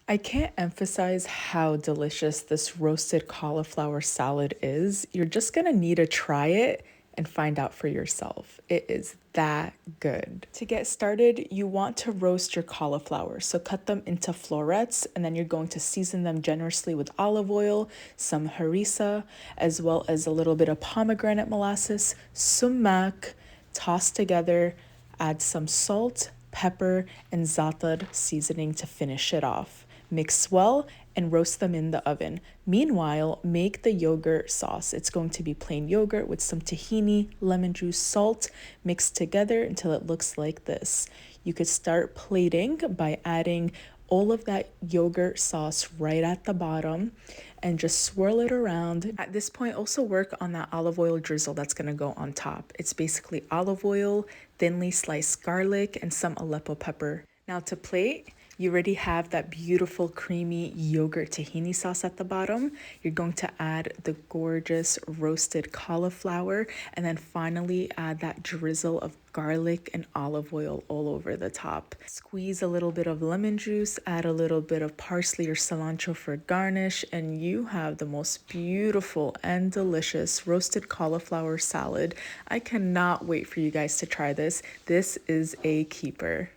I can't emphasize how delicious this roasted cauliflower salad is. You're just gonna need to try it and find out for yourself. It is that good. To get started, you want to roast your cauliflower. So cut them into florets, and then you're going to season them generously with olive oil, some harissa, as well as a little bit of pomegranate molasses, sumac, toss together, add some salt, pepper, and za'atar seasoning to finish it off. Mix well and roast them in the oven. Meanwhile, make the yogurt sauce. It's going to be plain yogurt with some tahini, lemon juice, salt mixed together until it looks like this. You could start plating by adding all of that yogurt sauce right at the bottom and just swirl it around. At this point, also work on that olive oil drizzle that's gonna go on top. It's basically olive oil, thinly sliced garlic, and some Aleppo pepper. Now to plate, you already have that beautiful creamy yogurt tahini sauce at the bottom. You're going to add the gorgeous roasted cauliflower, and then finally add that drizzle of garlic and olive oil all over the top. Squeeze a little bit of lemon juice, add a little bit of parsley or cilantro for garnish, and you have the most beautiful and delicious roasted cauliflower salad. I cannot wait for you guys to try this. This is a keeper.